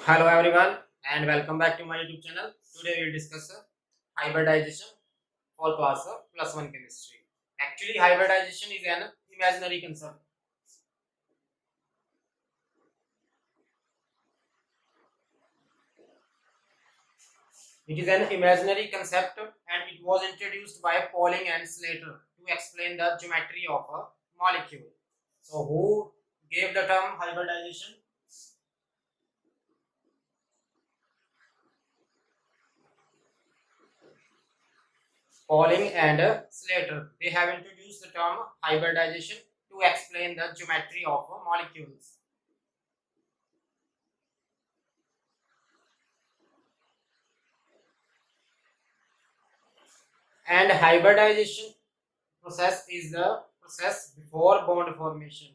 Hello everyone and welcome back to my YouTube channel. Today we will discuss hybridization for class +1 chemistry. Actually, hybridization is an imaginary concept. It is an imaginary concept and it was introduced by Pauling and Slater to explain the geometry of a molecule. So who gave the term hybridization? Pauling and Slater. They have introduced the term hybridization to explain the geometry of molecules. And hybridization process is the process before bond formation.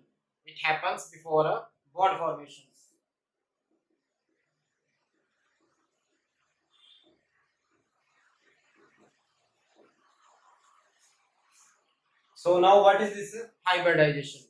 It happens before a bond formation. So now what is this hybridization?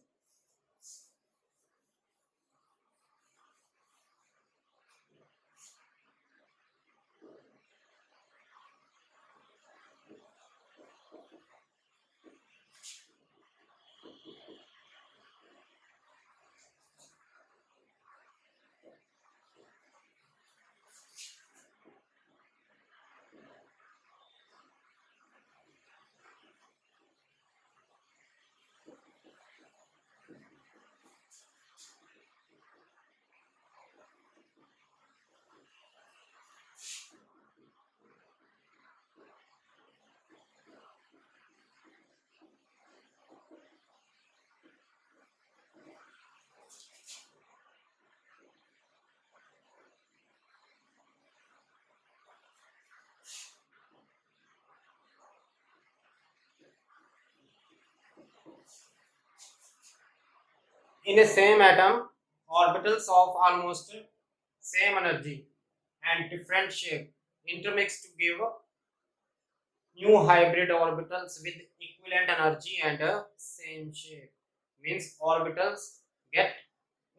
In a same atom, orbitals of almost same energy and different shape intermix to give new hybrid orbitals with equivalent energy and same shape. Means orbitals get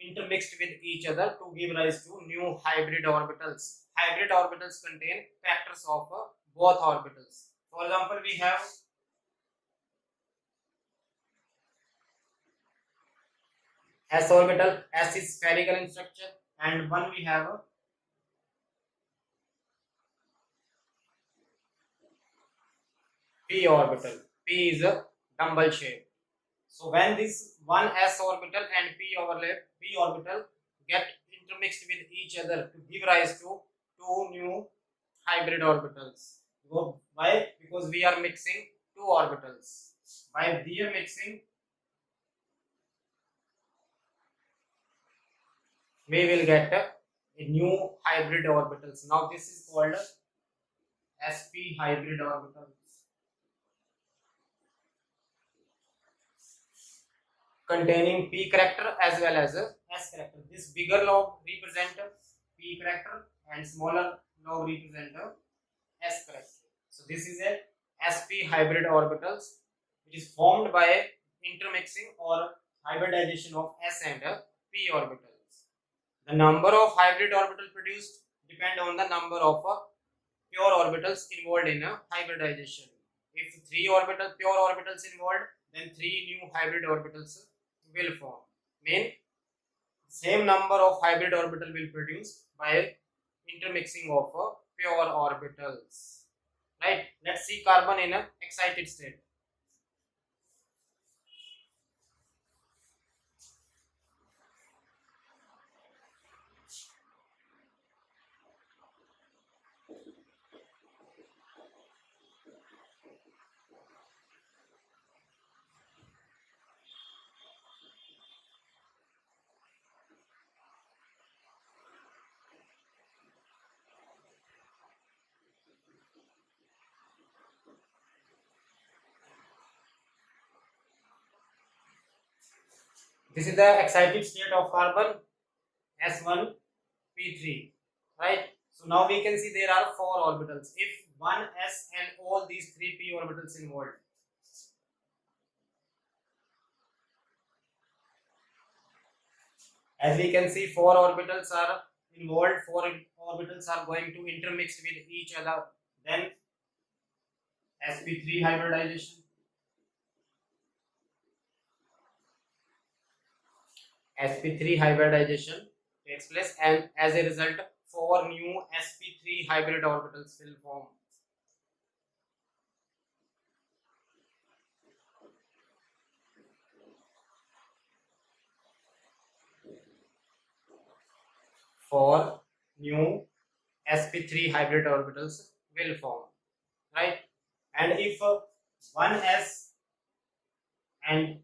intermixed with each other to give rise to new hybrid orbitals. Hybrid orbitals contain factors of both orbitals. For example, we have S orbital. S is spherical in structure, and one we have p orbital. P is a dumbbell shape. So when this one s orbital and p orbital get intermixed with each other to give rise to two new hybrid orbitals. Why? Because we are mixing two orbitals. By we are mixing, we will get a new hybrid orbitals. Now this is called sp hybrid orbitals, containing p character as well as s character. This bigger log represent p character and smaller log represent s character. So this is a sp hybrid orbitals, which is formed by intermixing or hybridization of s and p orbitals. The number of hybrid orbitals produced depend on the number of pure orbitals involved in hybridization. If pure orbitals involved, then 3 new hybrid orbitals will form. Mean same number of hybrid orbital will produce by intermixing of pure orbitals. Right? Let's see carbon in a excited state. This is the excited state of carbon S1P3, right? So now we can see there are 4 orbitals. If one S and all these 3 p orbitals involved. As we can see, 4 orbitals are involved, 4 orbitals are going to intermix with each other. Then sp3 hybridization. sp3 hybridization takes place, and as a result 4 new sp3 hybrid orbitals will form. Four new sp3 hybrid orbitals will form, right? And if one s and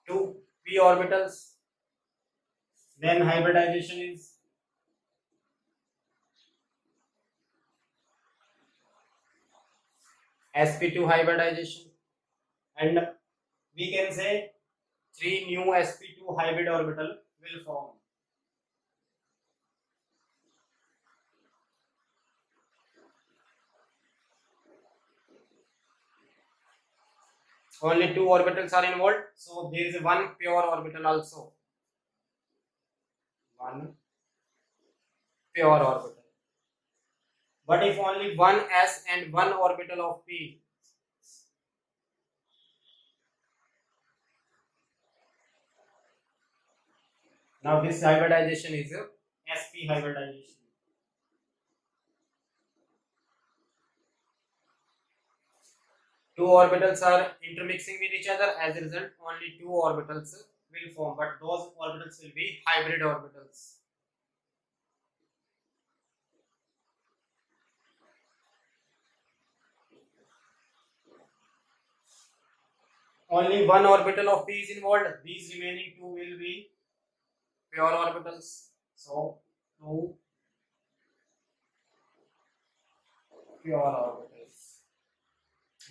two p orbitals, then hybridization is sp2 hybridization, and we can say 3 new sp2 hybrid orbital will form. Only 2 orbitals are involved, so there is one pure orbital also. One pure orbital. But if only one s and one orbital of p, now this hybridization is sp hybridization. Two orbitals are intermixing with each other. As a result, only 2 orbitals will form, but those orbitals will be hybrid orbitals. Only one orbital of p is involved. These remaining 2 will be pure orbitals. So 2 pure orbitals.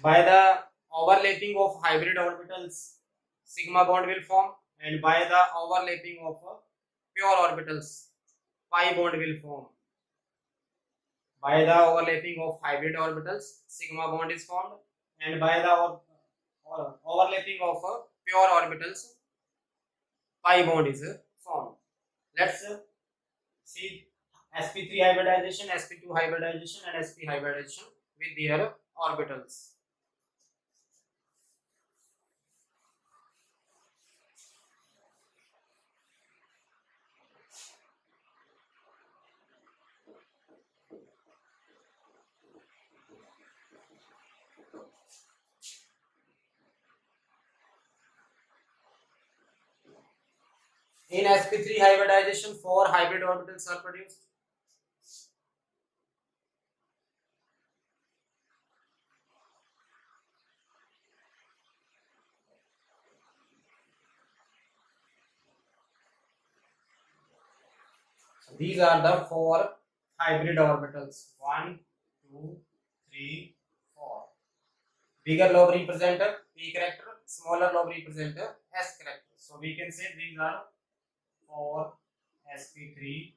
By the overlapping of hybrid orbitals, sigma bond will form, and by the overlapping of pure orbitals, pi bond will form. By the overlapping of hybrid orbitals, sigma bond is formed, and by the overlapping of pure orbitals, pi bond is formed. Let's see sp3 hybridization, sp2 hybridization, and sp hybridization with their orbitals. In sp3 hybridization, 4 hybrid orbitals are produced. So these are the 4 hybrid orbitals. 1, 2, 3, 4. Bigger lobe represent p character, smaller lobe represent s character. So we can say these are 4 sp3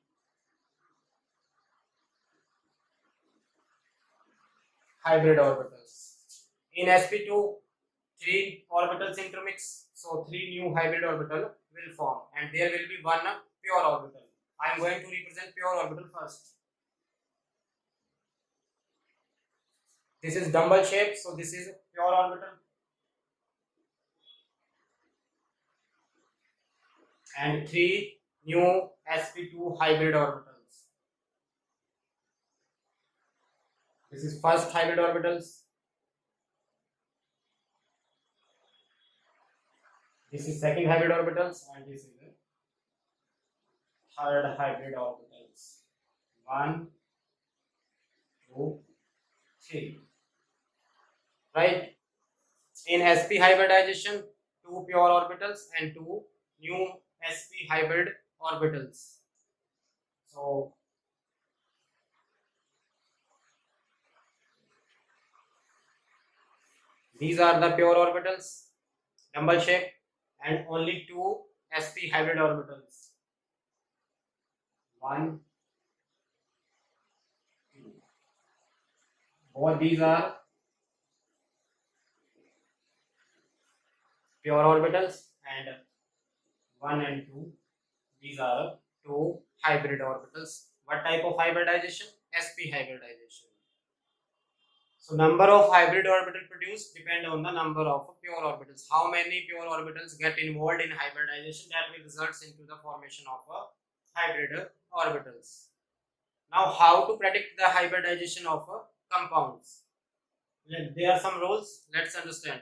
hybrid orbitals. In sp2, 3 orbitals intermix, so 3 new hybrid orbital will form, and there will be one pure orbital. I am going to represent pure orbital first. This is dumbbell shape, so this is pure orbital, and 3 new sp2 hybrid orbitals. This is first hybrid orbitals. This is second hybrid orbitals, and this is the third hybrid orbitals. 1, 2, 3. Right? In sp hybridization, 2 pure orbitals and 2 new sp hybrid orbitals. So these are the pure orbitals, dumbbell shape, and only 2 sp hybrid orbitals. 1, 2. Both these are pure orbitals, and 1 and 2, these are two hybrid orbitals. What type of hybridization? sp hybridization. So number of hybrid orbitals produced depend on the number of pure orbitals. How many pure orbitals get involved in hybridization, that will results into the formation of hybrid orbitals. Now how to predict the hybridization of compounds? There are some rules. Let's understand.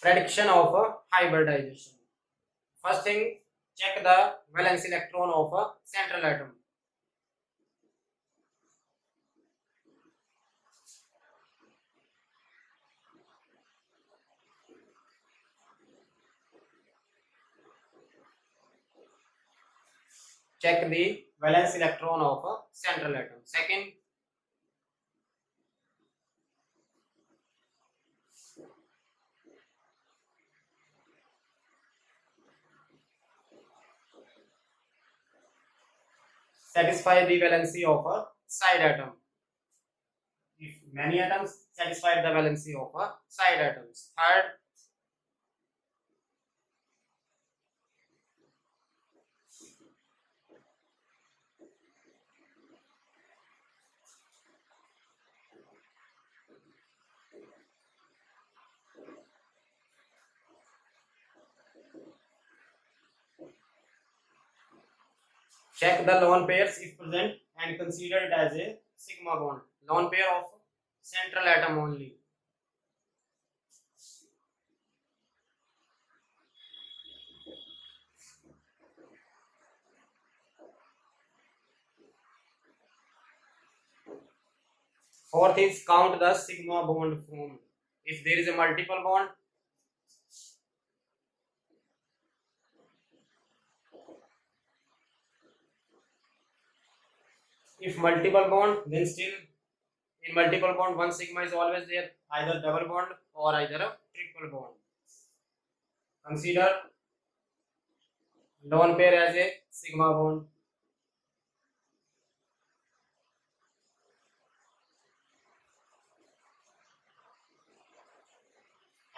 Prediction of hybridization. First thing, check the valence electron of a central atom. Check the valence electron of a central atom. Second, satisfy the valency of a side atom. If many atoms, satisfy the valency of a side atoms. Third, check the lone pairs if present and consider it as a sigma bond. Lone pair of central atom only. Fourth is count the sigma bond formed. If there is a multiple bond, if multiple bond, then still in multiple bond one sigma is always there, either double bond or either a triple bond. Consider lone pair as a sigma bond.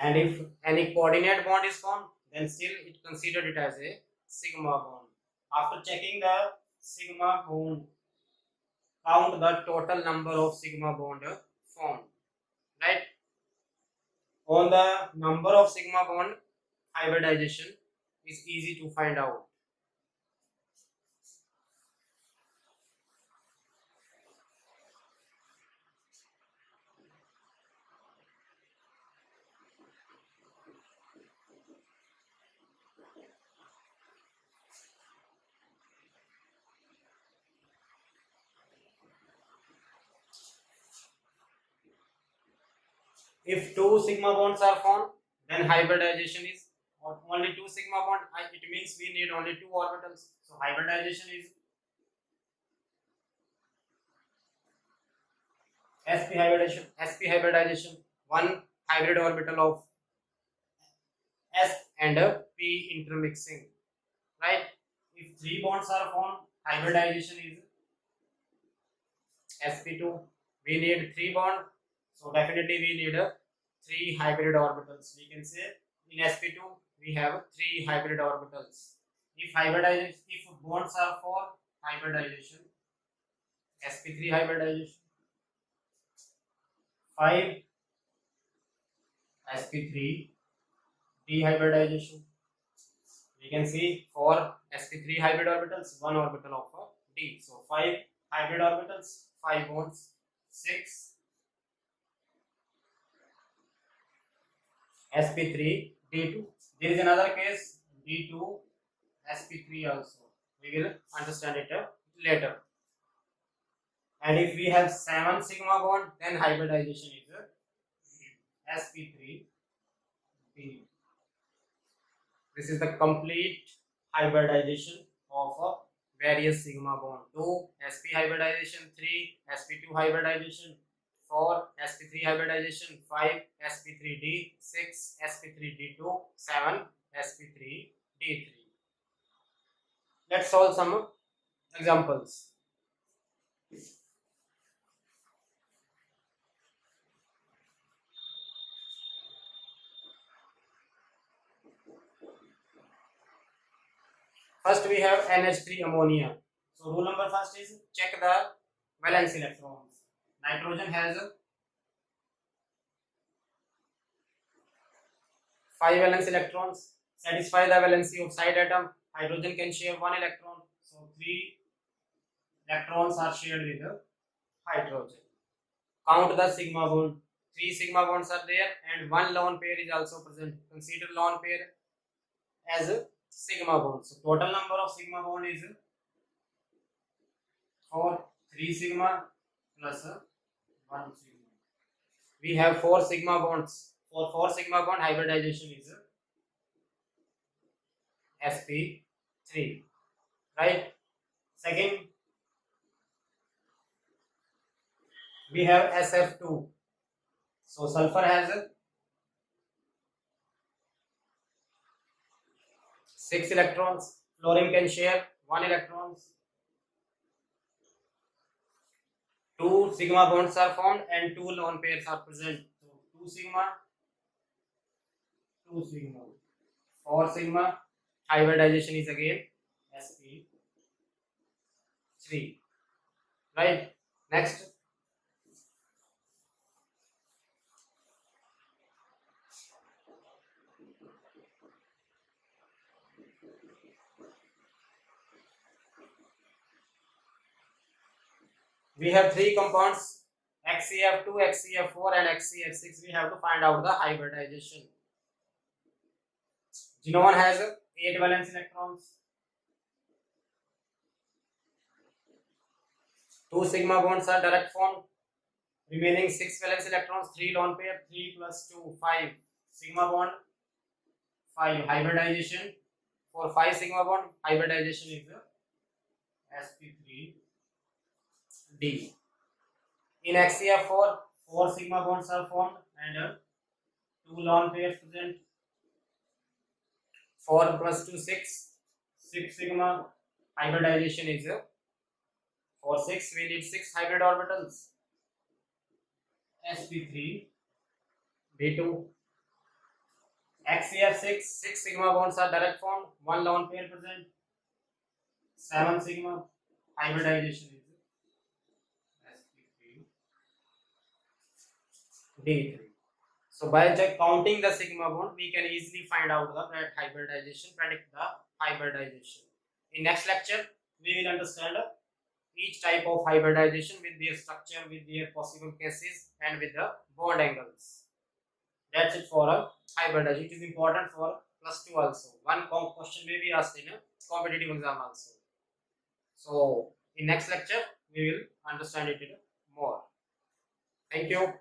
And if any coordinate bond is formed, then still it considered it as a sigma bond. After checking the sigma bond, count the total number of sigma bond formed. Right? On the number of sigma bond, hybridization is easy to find out. If two sigma bonds are formed, then hybridization is only two sigma bond. It means we need only two orbitals. So hybridization is sp hybridization. Sp hybridization, one hybrid orbital of s and p intermixing. Right? If three bonds are formed, hybridization is sp2. We need three bonds. So definitely we need three hybrid orbitals. We can say in sp2 we have three hybrid orbitals. If bonds are for hybridization, sp3 hybridization, 5 sp3 dehybridization. We can see for sp3 hybrid orbitals, one orbital of d. So 5 hybrid orbitals, 5 bonds, 6 sp3 d2. There is another case d2 sp3 also. We will understand it later. And if we have 7 sigma bond, then hybridization is sp3 d. This is the complete hybridization of various sigma bond. 2 sp hybridization, 3 sp2 hybridization, 4 sp3 hybridization, 5 sp3d, 6 sp3d2, 7 sp3d3. Let's solve some examples. First we have NH3 ammonia. So rule number first is check the valence electrons. Nitrogen has 5 valence electrons. Satisfy the valency of side atom. Hydrogen can share 1 electron. So 3 electrons are shared with hydrogen. Count the sigma bond. 3 sigma bonds are there and 1 lone pair is also present. Consider lone pair as a sigma bond. So total number of sigma bond is 4. 3 sigma plus 1 sigma. We have 4 sigma bonds. For 4 sigma bond, hybridization is sp3, right? Second, we have SF2. So sulfur has 6 electrons. Fluorine can share 1 electron. 2 sigma bonds are formed and 2 lone pairs are present. So 2 sigma, 2 sigma, 4 sigma. Hybridization is again sp3, right? Next, we have 3 compounds, XCF2, XCF4 and XCF6. We have to find out the hybridization. Xenon has 8 valence electrons. 2 sigma bonds are direct formed. Remaining 6 valence electrons, 3 lone pair, 3 plus 2, 5 sigma bond, 5 hybridization. For 5 sigma bond, hybridization is sp3d. In XCF4, 4 sigma bonds are formed and 2 lone pairs present. 4 plus 2, 6. 6 sigma. Hybridization is for 6 we need 6 hybrid orbitals. sp3d2. XCF6, 6 sigma bonds are direct formed, 1 lone pair present. 7 sigma. Hybridization is sp3d3. So by just counting the sigma bond, we can easily find out the hybridization, predict the hybridization. In next lecture, we will understand each type of hybridization with their structure, with their possible cases, and with the bond angles. That's it for hybridization. It is important for +2 also. One question may be asked in a competitive exam also. So in next lecture, we will understand it more. Thank you.